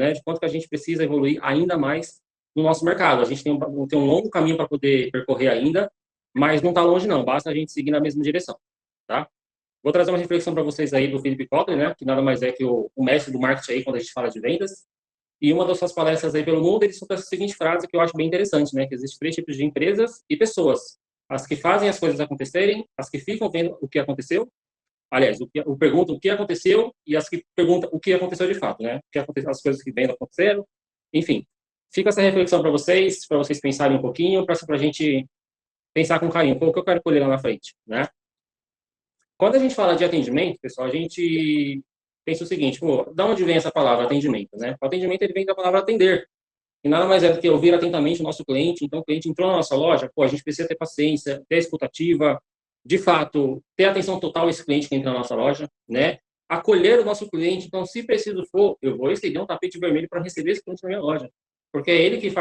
né, de quanto que a gente precisa evoluir ainda mais no nosso mercado. A gente tem um longo caminho para poder percorrer ainda, mas não está longe não, basta a gente seguir na mesma direção, tá? Vou trazer uma reflexão para vocês aí do Philip Kotler, né, que nada mais é que o mestre do marketing aí quando a gente fala de vendas. E uma das suas palestras aí pelo mundo, ele soltou essa seguinte frase que eu acho bem interessante, né, que existem 3 tipos de empresas e pessoas: as que fazem as coisas acontecerem, as que ficam vendo o que aconteceu, aliás, o perguntam o que aconteceu, e as que perguntam o que aconteceu de fato, né, o que aconteceu, as coisas que vêm aconteceram, enfim. Fica essa reflexão para vocês pensarem um pouquinho, para a gente pensar com carinho, o que eu quero colher lá na frente, né? Quando a gente fala de atendimento, pessoal, a gente pensa o seguinte, pô, da onde vem essa palavra atendimento, né? O atendimento, ele vem da palavra atender, e nada mais é do que ouvir atentamente o nosso cliente. Então, o cliente entrou na nossa loja, pô, a gente precisa ter paciência, ter escutativa, de fato, ter atenção total a esse cliente que entra na nossa loja, né? Acolher o nosso cliente. Então, se preciso for, eu vou estender um tapete vermelho para receber esse cliente na minha loja, porque é ele que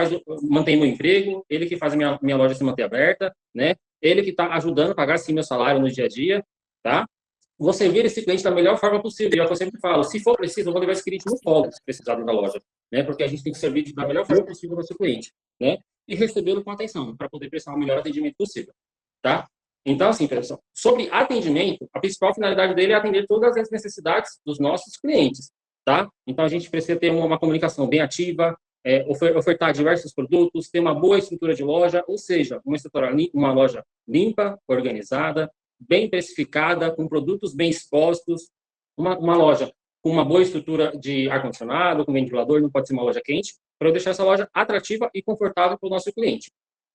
mantém meu emprego, ele que faz a minha loja se manter aberta, né? Ele que está ajudando a pagar, sim, meu salário no dia a dia, tá? Você vira esse cliente da melhor forma possível. E é o que eu sempre falo, se for preciso, eu vou levar esse cliente no colo, se precisar da loja, né? Porque a gente tem que servir da melhor forma possível ao nosso cliente, né? E recebê-lo com atenção, para poder prestar o melhor atendimento possível, tá? Então, assim, pessoal, sobre atendimento, a principal finalidade dele é atender todas as necessidades dos nossos clientes, tá? Então, a gente precisa ter uma comunicação bem ativa, ofertar diversos produtos, ter uma boa estrutura de loja, ou seja, uma loja limpa, organizada, bem precificada, com produtos bem expostos, uma loja com uma boa estrutura de ar-condicionado, com ventilador, não pode ser uma loja quente, para deixar essa loja atrativa e confortável para o nosso cliente,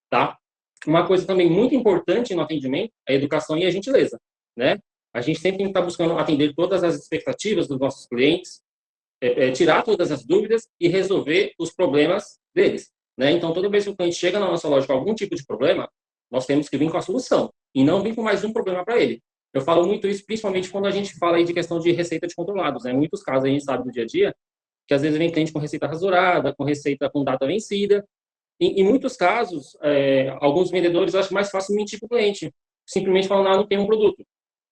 tá? Uma coisa também muito importante no atendimento é a educação e a gentileza, né? A gente sempre tem que estar buscando atender todas as expectativas dos nossos clientes, tirar todas as dúvidas e resolver os problemas deles, né? Então, toda vez que o cliente chega na nossa loja com algum tipo de problema, nós temos que vir com a solução e não vir com mais um problema para ele. Eu falo muito isso, principalmente quando a gente fala aí de questão de receita de controlados, né? Em muitos casos a gente sabe do dia a dia que às vezes vem cliente com receita rasurada, com receita com data vencida. Em muitos casos, alguns vendedores acham mais fácil mentir para o cliente, simplesmente falando, não tem um produto,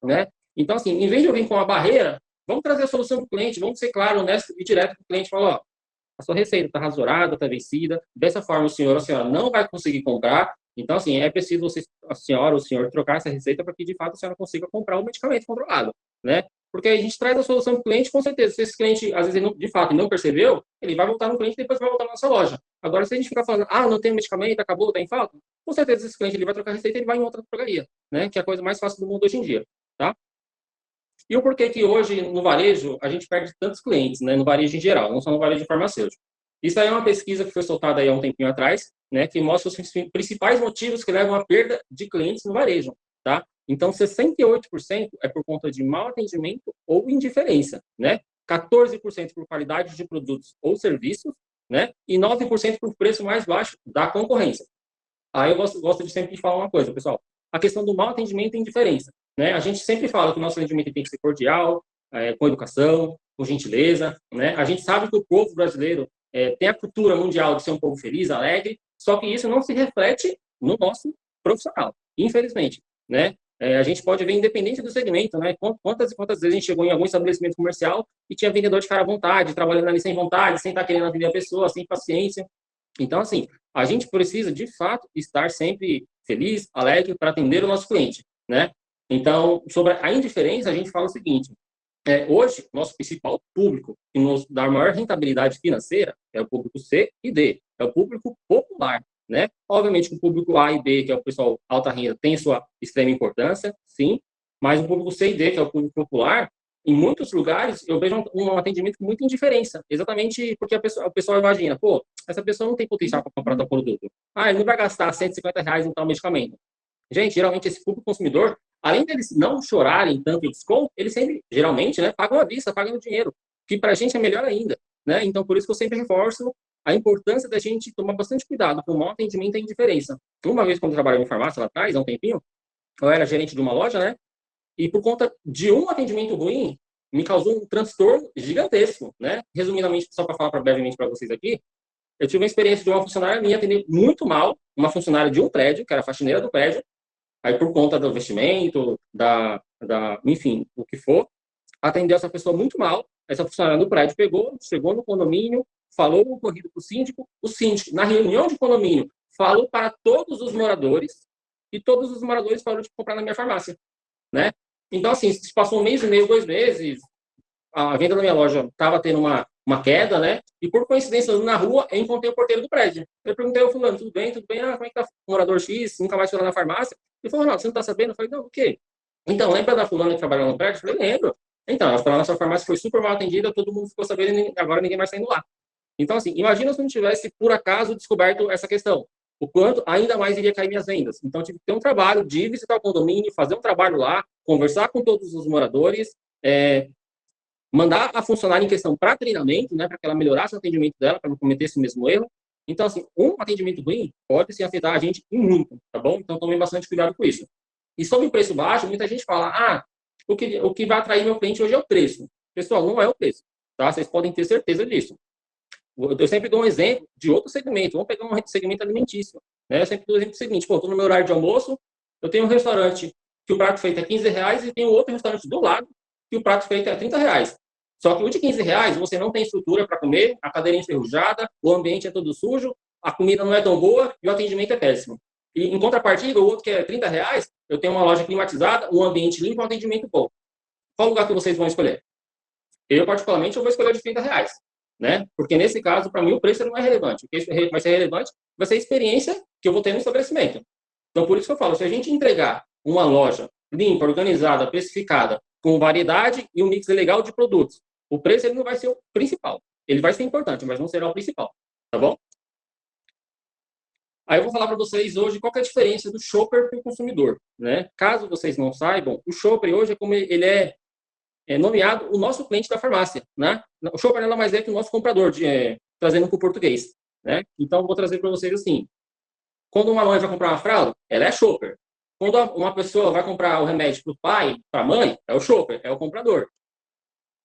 né? Então, assim, em vez de eu vir com uma barreira, vamos trazer a solução para o cliente, vamos ser claro, honesto e direto para o cliente, falar, ó, a sua receita está rasurada, está vencida, dessa forma o senhor ou a senhora não vai conseguir comprar, então, assim, é preciso você, a senhora ou o senhor trocar essa receita para que, de fato, a senhora consiga comprar o medicamento controlado, né? Porque a gente traz a solução para o cliente, com certeza. Se esse cliente, às vezes, ele não, de fato, não percebeu, ele vai voltar no cliente e depois vai voltar na nossa loja. Agora, se a gente ficar falando, não tem medicamento, acabou, está em falta, com certeza esse cliente ele vai trocar a receita e ele vai em outra drogaria, né? Que é a coisa mais fácil do mundo hoje em dia, tá? E o porquê que hoje, no varejo, a gente perde tantos clientes, né? No varejo em geral, não só no varejo farmacêutico. Isso aí é uma pesquisa que foi soltada aí há um tempinho atrás, né? Que mostra os principais motivos que levam à perda de clientes no varejo, tá? Então, 68% é por conta de mau atendimento ou indiferença, né? 14% por qualidade de produtos ou serviços, né? E 9% por preço mais baixo da concorrência. Aí eu gosto de sempre falar uma coisa, pessoal. A questão do mau atendimento e indiferença, né? A gente sempre fala que o nosso atendimento tem que ser cordial, com educação, com gentileza, né? A gente sabe que o povo brasileiro tem a cultura mundial de ser um povo feliz, alegre, só que isso não se reflete no nosso profissional, infelizmente, né? A gente pode ver, independente do segmento, né? Quantas e quantas vezes a gente chegou em algum estabelecimento comercial e tinha vendedor de cara à vontade, trabalhando ali sem vontade, sem estar querendo atender a pessoa, sem paciência. Então, assim, a gente precisa, de fato, estar sempre feliz, alegre, para atender o nosso cliente, né? Então, sobre a indiferença, a gente fala o seguinte, hoje, nosso principal público que nos dá maior rentabilidade financeira é o público C e D, é o público popular, né? Obviamente que o público A e B, que é o pessoal alta renda, tem sua extrema importância, sim, mas o público C e D, que é o público popular, em muitos lugares eu vejo um atendimento com muita indiferença, exatamente porque o pessoal imagina, pô, essa pessoa não tem potencial para comprar tal produto. Ele não vai gastar R$ 150 em tal medicamento. Gente, geralmente esse público consumidor, além deles não chorarem tanto em desconto, eles sempre, geralmente, né, pagam à vista, pagam dinheiro, que para a gente é melhor ainda, né? Então, por isso que eu sempre reforço a importância da gente tomar bastante cuidado com o mau atendimento e a indiferença. Uma vez, quando eu trabalhava em farmácia lá atrás, há um tempinho, eu era gerente de uma loja, né? E por conta de um atendimento ruim, me causou um transtorno gigantesco, né? Resumidamente, só para falar brevemente para vocês aqui, eu tive uma experiência de uma funcionária minha atender muito mal, uma funcionária de um prédio, que era faxineira do prédio, aí por conta do vestimento, enfim, o que for, atendeu essa pessoa muito mal, essa funcionária do prédio chegou no condomínio, falou o ocorrido para o síndico, na reunião de condomínio, falou para todos os moradores, e todos os moradores falaram de comprar na minha farmácia, né? Então, assim, se passou um mês e meio, 2 meses, a venda da minha loja estava tendo uma queda, né? E por coincidência, na rua, eu encontrei o porteiro do prédio. Eu perguntei ao fulano, tudo bem? Tudo bem? Ah, como é que tá o morador X? Nunca mais foi lá na farmácia? Ele falou, não, você não tá sabendo? Eu falei, não, o quê? Então, lembra da fulana que trabalhava no prédio? Eu falei, lembro. Então, ela foi lá na sua farmácia, foi super mal atendida, todo mundo ficou sabendo e agora ninguém mais está indo lá. Então, assim, imagina se não tivesse, por acaso, descoberto essa questão. O quanto ainda mais iria cair minhas vendas. Então, tive que ter um trabalho de visitar o condomínio, fazer um trabalho lá, conversar com todos os moradores, mandar a funcionária em questão para treinamento, né, para que ela melhorasse o atendimento dela, para não cometer esse mesmo erro. Então, assim, um atendimento ruim pode se afetar a gente em muito, tá bom? Então, tomem bastante cuidado com isso. E sobre o preço baixo, muita gente fala, o que vai atrair meu cliente hoje é o preço. Pessoal, não é o preço, tá? Vocês podem ter certeza disso. Eu sempre dou um exemplo de outro segmento. Vamos pegar um segmento alimentício, né? Eu sempre dou o exemplo do seguinte, pô, estou no meu horário de almoço, eu tenho um restaurante que o prato feito é R$ 15 e tem outro restaurante do lado que o prato feito é R$ 30. Só que o de R$ 15 você não tem estrutura para comer, a cadeira é enferrujada, o ambiente é todo sujo, a comida não é tão boa e o atendimento é péssimo. E em contrapartida, o outro que é R$ 30, eu tenho uma loja climatizada, um ambiente limpo, um atendimento bom. Qual lugar que vocês vão escolher? Eu, particularmente, eu vou escolher o de R$ 30, né? Porque nesse caso, para mim, o preço não é relevante. O que vai ser relevante vai ser a experiência que eu vou ter no estabelecimento. Então, por isso que eu falo, se a gente entregar uma loja limpa, organizada, precificada, com variedade e um mix legal de produtos, o preço ele não vai ser o principal. Ele vai ser importante, mas não será o principal, tá bom? Aí eu vou falar para vocês hoje qual é a diferença do shopper para o consumidor, né? Caso vocês não saibam, o shopper hoje é como ele é nomeado o nosso cliente da farmácia, né? O shopper nada mais é que o nosso comprador, trazendo para o português, né? Então, eu vou trazer para vocês assim, quando uma mãe vai comprar uma fralda, ela é shopper. Quando uma pessoa vai comprar o remédio para o pai, para a mãe, é o shopper, é o comprador.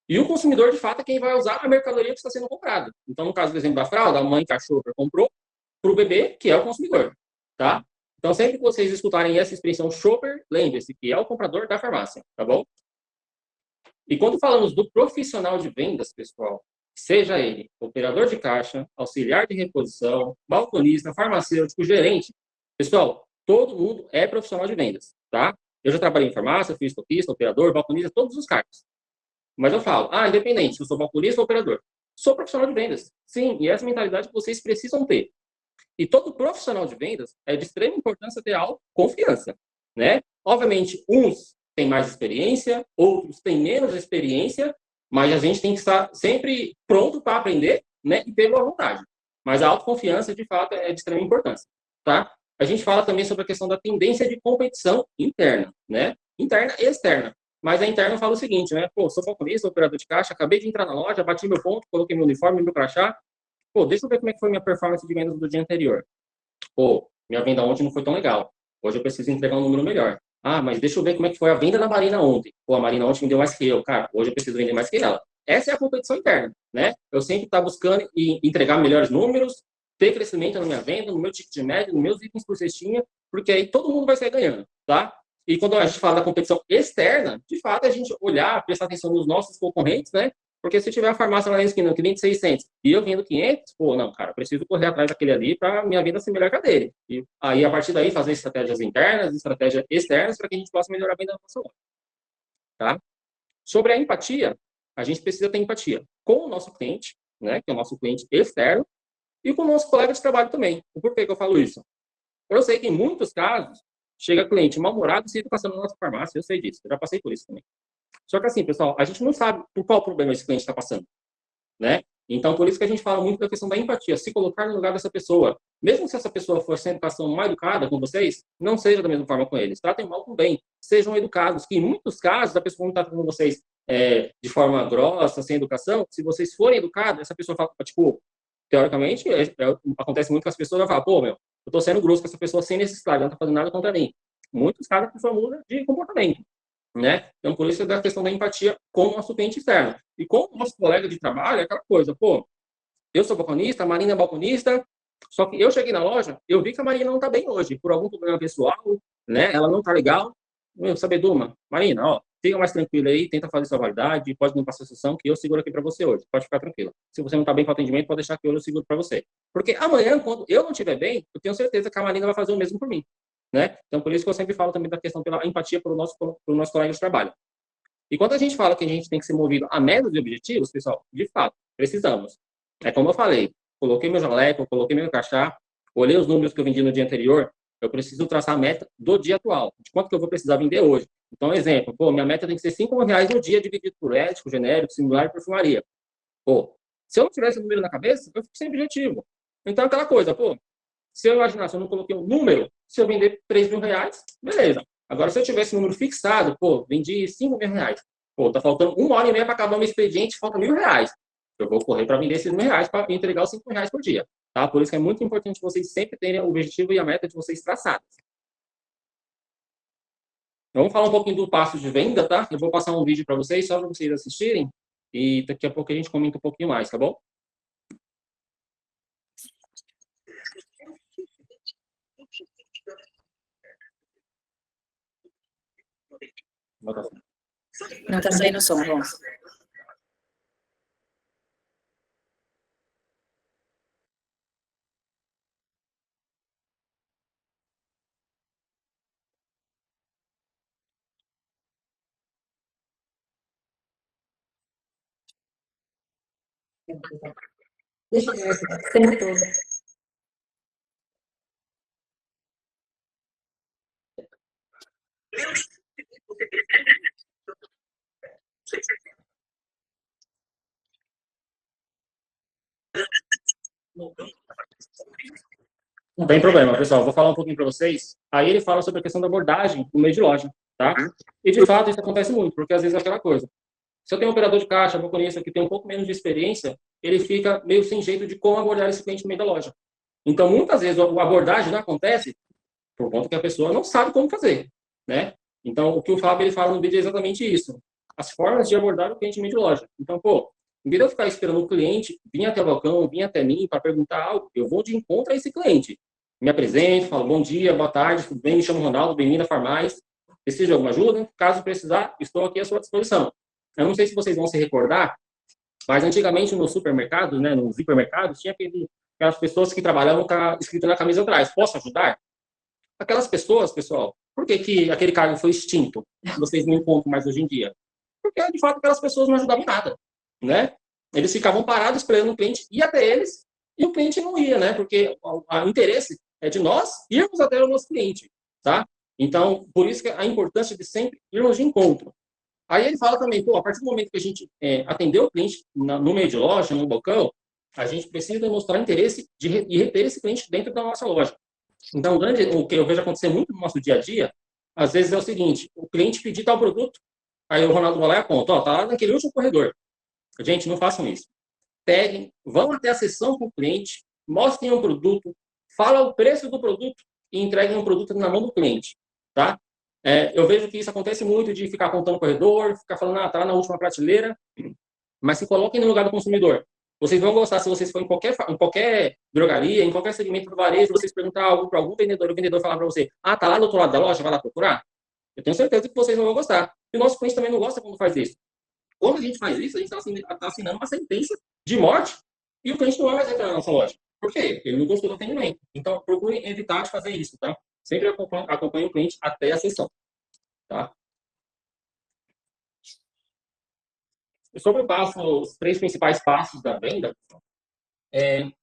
E o consumidor, de fato, é quem vai usar a mercadoria que está sendo comprada. Então, no caso do exemplo da fralda, a mãe que a shopper comprou para o bebê, que é o consumidor, tá? Então, sempre que vocês escutarem essa expressão shopper, lembre-se que é o comprador da farmácia, tá bom? E quando falamos do profissional de vendas, pessoal, seja ele operador de caixa, auxiliar de reposição, balconista, farmacêutico, gerente, pessoal, todo mundo é profissional de vendas, tá? Eu já trabalhei em farmácia, fui estoquista, operador, balconista, todos os cargos. Mas eu falo, independente se eu sou balconista ou operador, sou profissional de vendas. Sim, e essa mentalidade que vocês precisam ter. E todo profissional de vendas é de extrema importância ter autoconfiança, né? Obviamente, uns têm mais experiência, outros têm menos experiência, mas a gente tem que estar sempre pronto para aprender, né? E ter boa vontade. Mas a autoconfiança, de fato, é de extrema importância, tá? A gente fala também sobre a questão da tendência de competição interna, né? Interna e externa. Mas a interna fala o seguinte, né? Pô, sou balconista, operador de caixa, acabei de entrar na loja, bati meu ponto, coloquei meu uniforme, meu crachá. Pô, deixa eu ver como é que foi minha performance de vendas do dia anterior. Pô, minha venda ontem não foi tão legal. Hoje eu preciso entregar um número melhor. Mas deixa eu ver como é que foi a venda da Marina ontem. Pô, a Marina ontem me deu mais que eu. Cara, hoje eu preciso vender mais que ela. Essa é a competição interna, né? Eu sempre estou buscando entregar melhores números, ter crescimento na minha venda, no meu ticket médio, nos meus itens por cestinha, porque aí todo mundo vai sair ganhando, tá? E quando a gente fala da competição externa, de fato, a gente olhar, prestar atenção nos nossos concorrentes, né? Porque se tiver a farmácia lá na esquina, que vende 600 e eu vendo 500, pô, não, cara, preciso correr atrás daquele ali para minha venda ser melhor que a dele. E aí, a partir daí, fazer estratégias internas, estratégias externas, para que a gente possa melhorar a venda da nossa loja. Tá? Sobre a empatia, a gente precisa ter empatia com o nosso cliente, né, que é o nosso cliente externo, e com o nosso colega de trabalho também. Por que eu falo isso? Eu sei que em muitos casos, chega cliente mal-humorado e se educação na nossa farmácia, eu sei disso, eu já passei por isso também. Só que assim, pessoal, a gente não sabe por qual problema esse cliente está passando, né? Então, por isso que a gente fala muito da questão da empatia, se colocar no lugar dessa pessoa. Mesmo se essa pessoa for sem educação mal educada com vocês, não seja da mesma forma com eles. Tratem mal com bem, sejam educados. Que em muitos casos, a pessoa não está com vocês de forma grossa, sem educação. Se vocês forem educados, essa pessoa fala, tipo, teoricamente, acontece muito que as pessoas vão falar, pô, meu, eu estou sendo grosso com essa pessoa sem necessidade, ela não está fazendo nada contra mim. Em muitos casos, a pessoa muda de comportamento. Né? Então, por isso é da questão da empatia com o nosso cliente externo. E com o nosso colega de trabalho, é aquela coisa, pô, eu sou balconista, a Marina é balconista, só que eu cheguei na loja, eu vi que a Marina não está bem hoje, por algum problema pessoal, né? Ela não está legal. Meu, Sabeduma, Marina, ó, fica mais tranquilo aí, tenta fazer sua validade, pode não passar a sessão, que eu seguro aqui para você hoje. Pode ficar tranquilo. Se você não está bem com o atendimento, pode deixar que eu seguro para você. Porque amanhã, quando eu não estiver bem, eu tenho certeza que a Marina vai fazer o mesmo por mim, né? Então, por isso que eu sempre falo também da questão pela empatia para o nosso colega de trabalho. E quando a gente fala que a gente tem que ser movido a metas e objetivos, pessoal, de fato, precisamos. É como eu falei, coloquei meu jaleco, coloquei meu crachá, olhei os números que eu vendi no dia anterior, eu preciso traçar a meta do dia atual, de quanto que eu vou precisar vender hoje. Então, exemplo, pô, minha meta tem que ser R$ 5.000 no dia, dividido por ético, genérico, singular e perfumaria. Pô, se eu não tivesse o número na cabeça, eu fico sem objetivo. Então, aquela coisa, pô, se eu imaginar, se eu não coloquei um número, se eu vender R$ 3.000, beleza. Agora, se eu tivesse um número fixado, pô, vendi R$ 5.000. Pô, tá faltando 1 hora e meia para acabar o meu expediente, falta R$ 1.000. Eu vou correr para vender esses R$ 1.000 para entregar os R$ 5.000 por dia. Tá? Por isso que é muito importante vocês sempre terem o objetivo e a meta de vocês traçados. Vamos falar um pouquinho do passo de venda, tá? Eu vou passar um vídeo para vocês, só para vocês assistirem. E daqui a pouco a gente comenta um pouquinho mais, tá bom? Não tá saindo som, João. Deixa eu ver aqui. Tentou. Não tem problema, pessoal. Vou falar um pouquinho para vocês. Aí ele fala sobre a questão da abordagem no meio de loja, tá? E de fato isso acontece muito, porque às vezes é aquela coisa. Se eu tenho um operador de caixa, eu conheço que tem um pouco menos de experiência, ele fica meio sem jeito de como abordar esse cliente no meio da loja. Então, muitas vezes a abordagem não acontece por conta que a pessoa não sabe como fazer, né? Então, o que o Fábio ele fala no vídeo é exatamente isso. As formas de abordar o cliente no meio de loja. Então, pô, em vez de eu ficar esperando o cliente vir até o balcão, vir até mim para perguntar algo, eu vou de encontro a esse cliente. Me apresento, falo bom dia, boa tarde, tudo bem? Me chamo Ronaldo, bem-vindo a Farmais. Precisa de alguma ajuda? Caso precisar, estou aqui à sua disposição. Eu não sei se vocês vão se recordar, mas antigamente no supermercado, né, nos hipermercados, tinha aquelas pessoas que trabalhavam com escrito na camisa atrás, posso ajudar? Aquelas pessoas, pessoal, por que aquele cargo foi extinto? Vocês não encontram mais hoje em dia? Porque, de fato, aquelas pessoas não ajudavam em nada, né? Eles ficavam parados esperando o cliente ir até eles e o cliente não ia, né? Porque o interesse é de nós irmos até o nosso cliente, tá? Então, por isso que a importância de sempre irmos de encontro. Aí ele fala também, pô, a partir do momento que a gente atendeu o cliente no meio de loja, no balcão, a gente precisa demonstrar interesse e reter esse cliente dentro da nossa loja. Então, o que eu vejo acontecer muito no nosso dia a dia, às vezes é o seguinte, o cliente pedir tal produto, aí o Ronaldo vai lá e aponta, ó, tá lá naquele último corredor. Gente, não façam isso. Peguem, vão até a sessão com o cliente, mostrem um produto, fala o preço do produto e entreguem o produto na mão do cliente, tá? Eu vejo que isso acontece muito de ficar apontando o corredor, ficar falando, tá lá na última prateleira, mas se coloquem no lugar do consumidor. Vocês vão gostar se vocês forem em qualquer drogaria, em qualquer segmento do varejo, vocês perguntar algo para algum vendedor, o vendedor falar para você, tá lá do outro lado da loja, vai lá procurar? Eu tenho certeza que vocês não vão gostar. E o nosso cliente também não gosta quando faz isso. Quando a gente faz isso, a gente está assinando uma sentença de morte e o cliente não vai mais entrar na nossa loja. Por quê? Ele não gostou do atendimento. Então, procure evitar de fazer isso, tá? Sempre acompanhe o cliente até a sessão, tá? Sobre os 3 principais passos da venda,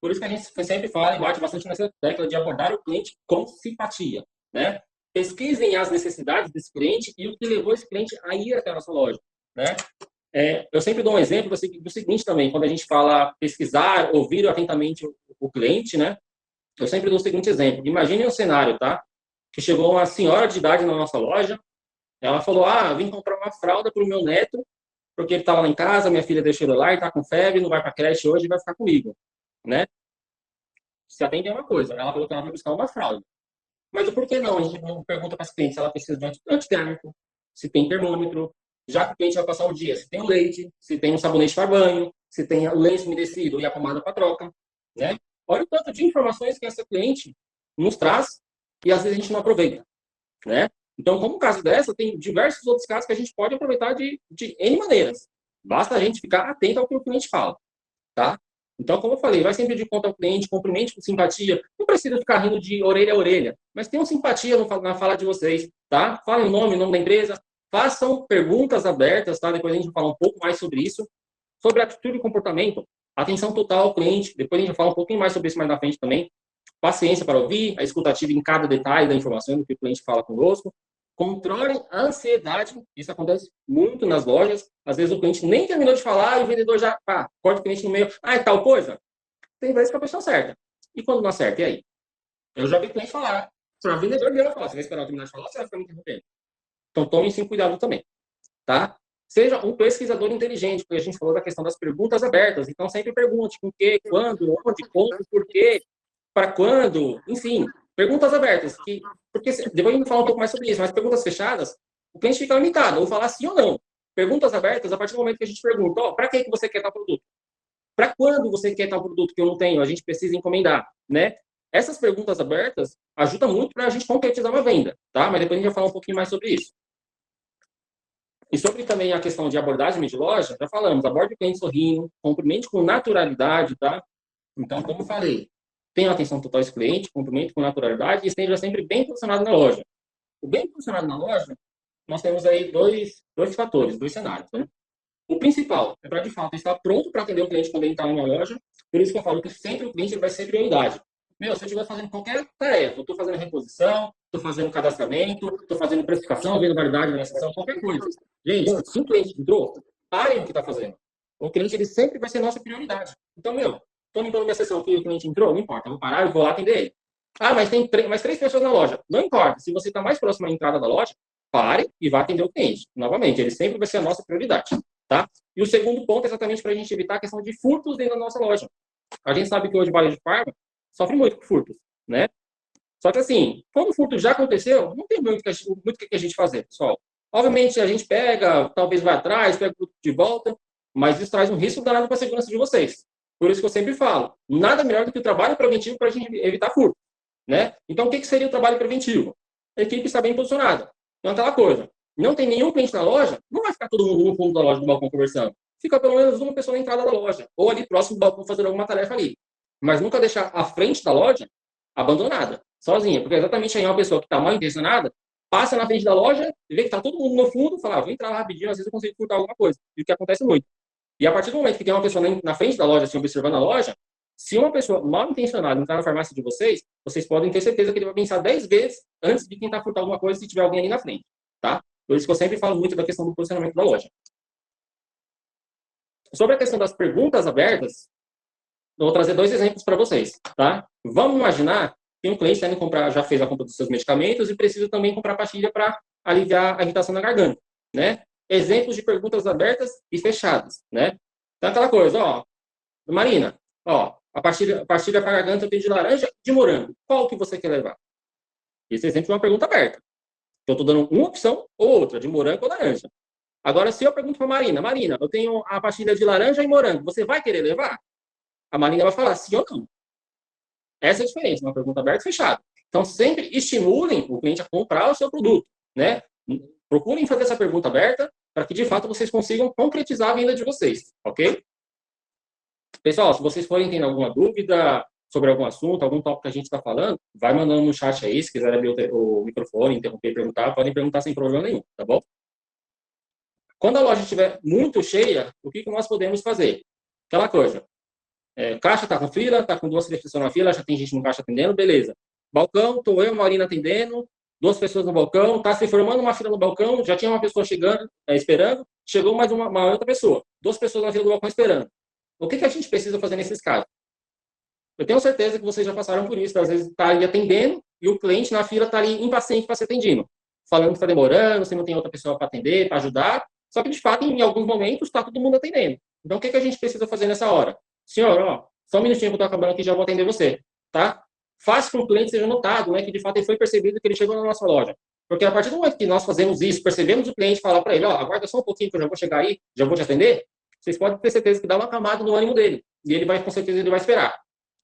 por isso que a gente sempre fala e bate bastante nessa tecla de abordar o cliente com simpatia, né? Pesquisem as necessidades desse cliente e o que levou esse cliente a ir até a nossa loja, né? Eu sempre dou um exemplo do seguinte também, quando a gente fala pesquisar, ouvir atentamente o cliente, né? Eu sempre dou o seguinte exemplo. Imagine um cenário, tá? Que chegou uma senhora de idade na nossa loja, ela falou, vim comprar uma fralda para o meu neto, porque ele estava lá em casa, minha filha deixou ele lá, ele está com febre, não vai para a creche hoje, vai ficar comigo, né? Se atende a uma coisa, ela falou que ela vai buscar uma fralda. Mas o porquê não? A gente não pergunta para as clientes se ela precisa de antitérmico, se tem termômetro, já que o cliente vai passar o dia, se tem o leite, se tem um sabonete para banho, se tem o lenço umedecido e a pomada para troca, né? Olha o tanto de informações que essa cliente nos traz e às vezes a gente não aproveita, né? Então, como um caso dessa, tem diversos outros casos que a gente pode aproveitar de N maneiras. Basta a gente ficar atento ao que o cliente fala, tá? Então, como eu falei, vai sempre de conta ao cliente, cumprimente com simpatia. Não precisa ficar rindo de orelha a orelha, mas tenham simpatia na fala de vocês, tá? Falem o nome da empresa, façam perguntas abertas, tá? Depois a gente vai falar um pouco mais sobre isso. Sobre atitude e comportamento, atenção total ao cliente. Depois a gente vai falar um pouquinho mais sobre isso mais na frente também. Paciência para ouvir, a escutativa em cada detalhe da informação do que o cliente fala conosco. Controlem a ansiedade, isso acontece muito nas lojas. Às vezes o cliente nem terminou de falar e o vendedor já corta o cliente no meio. Ah, é tal coisa? Tem vezes que a pessoa acerta. E quando não acerta, e aí? Eu já vi cliente falar. Para vendedor mesmo falar, você vai esperar eu terminar de falar, você vai ficar me interrompendo. Então tome sim cuidado também, tá? Seja um pesquisador inteligente, porque a gente falou da questão das perguntas abertas. Então sempre pergunte com que, quando, onde, como, por quê, para quando, enfim, perguntas abertas. Porque depois a gente falar um pouco mais sobre isso, mas perguntas fechadas, o cliente fica limitado, ou falar sim ou não. Perguntas abertas, a partir do momento que a gente pergunta, para que você quer tal produto? Para quando você quer tal produto que eu não tenho? A gente precisa encomendar, né? Essas perguntas abertas ajudam muito para a gente concretizar uma venda, tá? Mas depois a gente vai falar um pouquinho mais sobre isso. E sobre também a questão de abordagem de loja, já falamos, aborde o cliente sorrindo, cumprimente com naturalidade, tá? Então, como eu falei, tenha atenção total a esse cliente, cumprimente com naturalidade e esteja sempre bem posicionado na loja. O bem posicionado na loja, nós temos aí dois fatores, dois cenários, né? O principal é para, de fato, estar pronto para atender o cliente quando ele está na loja. Por isso que eu falo que sempre o cliente vai ser prioridade. Se eu estiver fazendo qualquer tarefa, eu estou fazendo reposição, estou fazendo cadastramento, estou fazendo precificação, vendo validade da sessão, qualquer coisa. Gente, se o cliente entrou, parem o que está fazendo. O cliente ele sempre vai ser nossa prioridade. Então, estou limpando minha sessão aqui, o cliente entrou, não importa, eu vou parar e vou lá atender ele. Ah, mas tem mais 3 pessoas na loja. Não importa. Se você está mais próximo à entrada da loja, pare e vá atender o cliente. Novamente, ele sempre vai ser a nossa prioridade. Tá? E o segundo ponto é exatamente para a gente evitar a questão de furtos dentro da nossa loja. A gente sabe que hoje o varejo de farma sofre muito com furtos, né? Só que assim, quando o furto já aconteceu, não tem muito o que a gente fazer, pessoal. Obviamente, a gente pega, talvez vai atrás, pega o produto de volta, mas isso traz um risco danado para a segurança de vocês. Por isso que eu sempre falo, nada melhor do que o trabalho preventivo para a gente evitar furto, né? Então, o que seria o trabalho preventivo? A equipe está bem posicionada. Então, aquela coisa, não tem nenhum cliente na loja, não vai ficar todo mundo no fundo da loja do balcão conversando. Fica pelo menos uma pessoa na entrada da loja, ou ali próximo do balcão fazendo alguma tarefa ali. Mas nunca deixar a frente da loja abandonada, sozinha, porque exatamente aí uma pessoa que está mal intencionada passa na frente da loja e vê que está todo mundo no fundo, fala, vou entrar lá rapidinho, às vezes eu consigo furtar alguma coisa. E o que acontece muito. E a partir do momento que tem uma pessoa na frente da loja, assim, observando a loja, se uma pessoa mal intencionada entrar na farmácia de vocês, vocês podem ter certeza que ele vai pensar 10 vezes antes de tentar furtar alguma coisa se tiver alguém ali na frente, tá? Por isso que eu sempre falo muito da questão do posicionamento da loja. Sobre a questão das perguntas abertas, eu vou trazer 2 exemplos para vocês, tá? Vamos imaginar que um cliente está indo comprar, já fez a compra dos seus medicamentos e precisa também comprar pastilha para aliviar a irritação na garganta, né? Exemplos de perguntas abertas e fechadas, né? Então, aquela coisa, ó, Marina, ó, a pastilha para garganta eu tenho de laranja e de morango. Qual que você quer levar? Esse exemplo é uma pergunta aberta. Eu estou dando uma opção ou outra, de morango ou laranja. Agora, se eu pergunto para a Marina, eu tenho a pastilha de laranja e morango, você vai querer levar? A Marina vai falar sim ou não. Essa é a diferença, uma pergunta aberta e fechada. Então, sempre estimulem o cliente a comprar o seu produto, né? Procurem fazer essa pergunta aberta para que, de fato, vocês consigam concretizar a venda de vocês, ok? Pessoal, se vocês forem tendo alguma dúvida sobre algum assunto, algum tópico que a gente está falando, vai mandando no chat aí, se quiser abrir o microfone, interromper e perguntar, podem perguntar sem problema nenhum, tá bom? Quando a loja estiver muito cheia, o que nós podemos fazer? Aquela coisa, caixa está com fila, está com 2 pessoas na fila, já tem gente no caixa atendendo, beleza. Balcão, estou eu e a Marina atendendo, 2 pessoas no balcão, está se formando uma fila no balcão, já tinha uma pessoa chegando, esperando, chegou mais uma outra pessoa, 2 pessoas na fila do balcão esperando. O que a gente precisa fazer nesses casos? Eu tenho certeza que vocês já passaram por isso, às vezes está ali atendendo e o cliente na fila está ali impaciente para ser atendido, falando que está demorando, se não tem outra pessoa para atender, para ajudar, só que de fato em alguns momentos está todo mundo atendendo. Então o que a gente precisa fazer nessa hora? Senhor, ó, só um minutinho que eu estou acabando aqui, já vou atender você, tá? Faça com que o cliente seja notado, né, que de fato ele foi percebido que ele chegou na nossa loja. Porque a partir do momento que nós fazemos isso, percebemos o cliente, falar para ele, ó, aguarda só um pouquinho que eu já vou chegar aí, já vou te atender, vocês podem ter certeza que dá uma camada no ânimo dele. E ele vai, com certeza, ele vai esperar,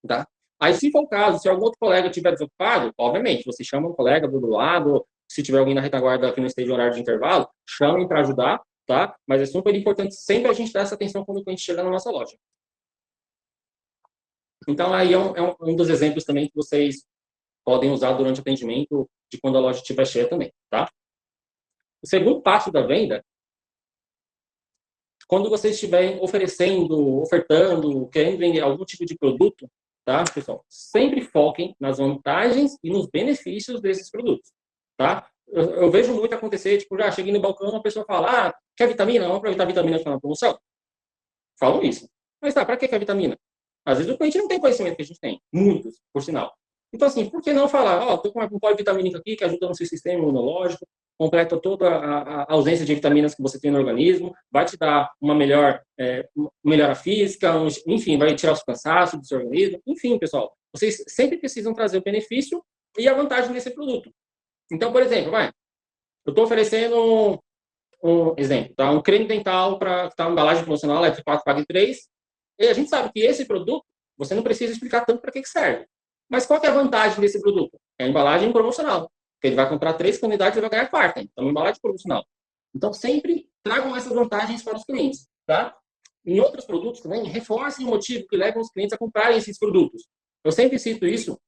tá? Aí, se for o caso, se algum outro colega estiver desocupado, obviamente, você chama um colega do lado, se tiver alguém na retaguarda que não esteja em horário de intervalo, chamem para ajudar, tá? Mas é super importante sempre a gente dar essa atenção quando o cliente chega na nossa loja. Então, aí é um dos exemplos também que vocês podem usar durante o atendimento de quando a loja estiver cheia também, tá? O segundo passo da venda, quando vocês estiverem ofertando, querendo vender algum tipo de produto, tá, pessoal? Sempre foquem nas vantagens e nos benefícios desses produtos, tá? Eu vejo muito acontecer, tipo, já cheguei no balcão, uma pessoa fala, quer vitamina? Vamos aproveitar a vitamina que está na promoção. Falam isso. Mas tá, para que a vitamina? Às vezes o cliente não tem conhecimento que a gente tem. Muitos, por sinal. Então, assim, por que não falar? Tô com um polivitamínico aqui que ajuda no seu sistema imunológico, completa toda a ausência de vitaminas que você tem no organismo, vai te dar uma melhora física, enfim, vai tirar os cansaços do seu organismo. Enfim, pessoal, vocês sempre precisam trazer o benefício e a vantagem desse produto. Então, por exemplo, eu estou oferecendo um exemplo, tá? Um creme dental para tá, uma embalagem promocional, é 4, pague 3. E a gente sabe que esse produto, você não precisa explicar tanto para que serve. Mas qual que é a vantagem desse produto? É a embalagem promocional. Porque ele vai comprar 3 unidades e vai ganhar a 4ª. Então, embalagem promocional. Então, sempre tragam essas vantagens para os clientes, tá? Em outros produtos também, reforcem o motivo que leva os clientes a comprarem esses produtos. Eu sempre cito isso,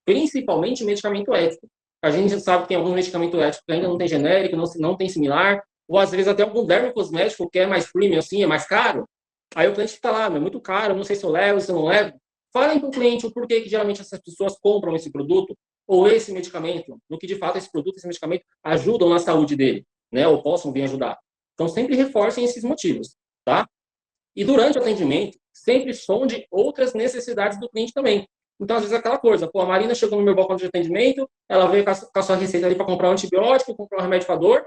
principalmente medicamento ético. A gente sabe que tem algum medicamento ético que ainda não tem genérico, não tem similar, ou às vezes até algum dermocosmético que é mais premium, assim, é mais caro. Aí o cliente fica lá, é muito caro, não sei se eu levo, se eu não levo. Falem para o cliente o porquê que geralmente essas pessoas compram esse produto ou esse medicamento, no que de fato esse produto, esse medicamento ajudam na saúde dele, né? Ou possam vir ajudar. Então sempre reforcem esses motivos, tá? E durante o atendimento, sempre sonde outras necessidades do cliente também. Então, às vezes, aquela coisa, a Marina chegou no meu balcão de atendimento, ela veio com a sua receita ali para comprar um antibiótico, comprar um remédio para dor.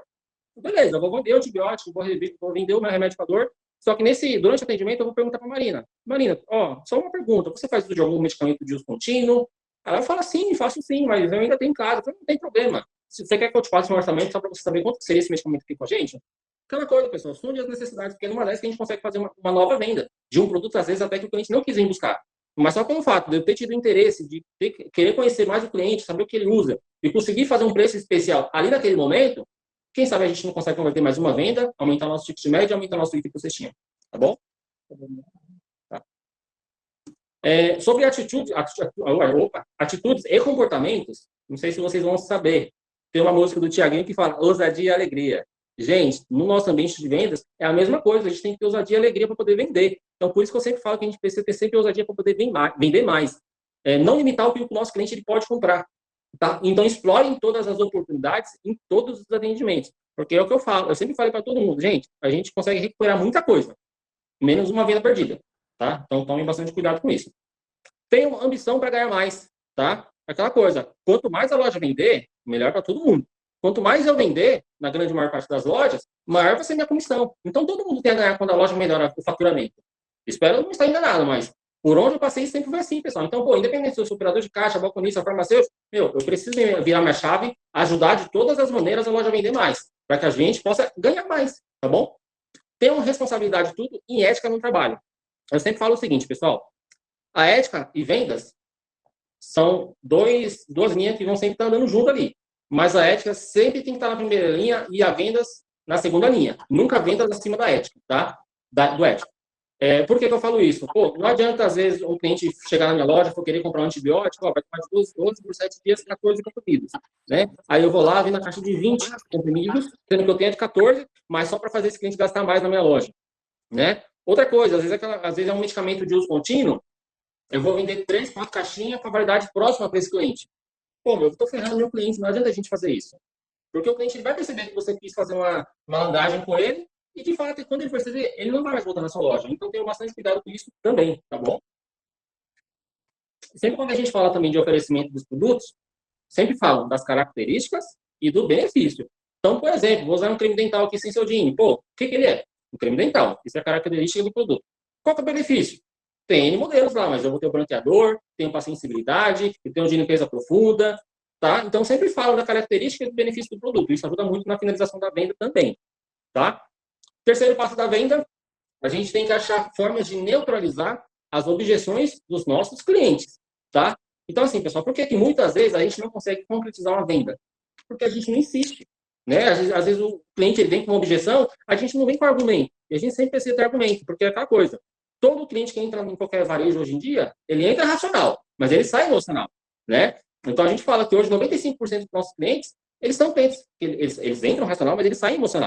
Beleza, eu vou vender o antibiótico, vou vender o meu remédio para dor. Só que durante o atendimento, eu vou perguntar para a Marina. Marina, só uma pergunta. Você faz uso de algum medicamento de uso contínuo? Ela fala, sim, faço sim, mas eu ainda tenho em casa. Então, não tem problema. Se você quer que eu te faça um orçamento só para você saber quanto seria esse medicamento aqui com a gente, aquela coisa, pessoal, sonde as necessidades, porque numa dessas que a gente consegue fazer uma nova venda de um produto, às vezes, até que o cliente não quis vir buscar. Mas só pelo fato de eu ter tido interesse, de querer conhecer mais o cliente, saber o que ele usa, e conseguir fazer um preço especial ali naquele momento, quem sabe a gente não consegue converter mais uma venda, aumentar nosso ticket médio e aumentar nosso item por cestinha. Tá bom? Tá. Sobre atitudes e comportamentos, não sei se vocês vão saber. Tem uma música do Tiaguinho que fala ousadia e alegria. Gente, no nosso ambiente de vendas, é a mesma coisa. A gente tem que ter ousadia e alegria para poder vender. Então, por isso que eu sempre falo que a gente precisa ter sempre ousadia para poder vender mais. Não limitar o que o nosso cliente ele pode comprar. Tá? Então, explorem todas as oportunidades em todos os atendimentos. Porque é o que eu falo. Eu sempre falei para todo mundo, gente, a gente consegue recuperar muita coisa, menos uma venda perdida. Tá? Então, tomem bastante cuidado com isso. Tenham ambição para ganhar mais. Tá? Aquela coisa, quanto mais a loja vender, melhor para todo mundo. Quanto mais eu vender, na grande maior parte das lojas, maior vai ser minha comissão. Então, todo mundo tem a ganhar quando a loja melhora o faturamento. Espero não estar enganado, mas por onde eu passei sempre foi assim, pessoal. Então, independente se eu sou operador de caixa, balconista, farmacêutico, eu preciso virar minha chave, ajudar de todas as maneiras a loja a vender mais, para que a gente possa ganhar mais, tá bom? Tenham responsabilidade tudo em ética no trabalho. Eu sempre falo o seguinte, pessoal, a ética e vendas são duas linhas que vão sempre estar andando junto ali. Mas a ética sempre tem que estar na primeira linha e a vendas na segunda linha. Nunca vendas acima da ética, tá? Do ético. Por que eu falo isso? Não adianta, às vezes, um cliente chegar na minha loja e querer comprar um antibiótico, vai tomar de 12 por 7 dias, 14 comprimidos, né? Aí eu vou lá, vendo a caixa de 20 comprimidos, sendo que eu tenho de 14, mas só para fazer esse cliente gastar mais na minha loja, né? Outra coisa, às vezes é um medicamento de uso contínuo, eu vou vender 3, 4 caixinhas com a validade próxima para esse cliente. Eu estou ferrando meu cliente, não adianta a gente fazer isso. Porque o cliente ele vai perceber que você quis fazer uma malandragem com ele e, de fato, quando ele perceber, ele não vai mais voltar na sua loja. Então, tenha bastante cuidado com isso também, tá bom? Sempre quando a gente fala também de oferecimento dos produtos, sempre falam das características e do benefício. Então, por exemplo, vou usar um creme dental aqui sem Sensodyne. O que ele é? Um creme dental. Isso é a característica do produto. Qual que é o benefício? Tem N modelos lá, mas eu vou ter o branqueador, tenho paciência, tenho de limpeza profunda, tá? Então, sempre falo da característica e do benefício do produto. Isso ajuda muito na finalização da venda também, tá? Terceiro passo da venda, a gente tem que achar formas de neutralizar as objeções dos nossos clientes, tá? Então, assim, pessoal, por que muitas vezes a gente não consegue concretizar uma venda? porque a gente não insiste. Né? Às vezes o cliente ele vem com uma objeção, a gente não vem com argumento. E a gente sempre precisa ter argumento, porque é aquela coisa. Todo cliente que entra em qualquer varejo hoje em dia, ele entra racional, mas ele sai emocional. Né? Então a gente fala que hoje 95% dos nossos clientes, eles são clientes. Eles entram racional, mas eles saem emocional.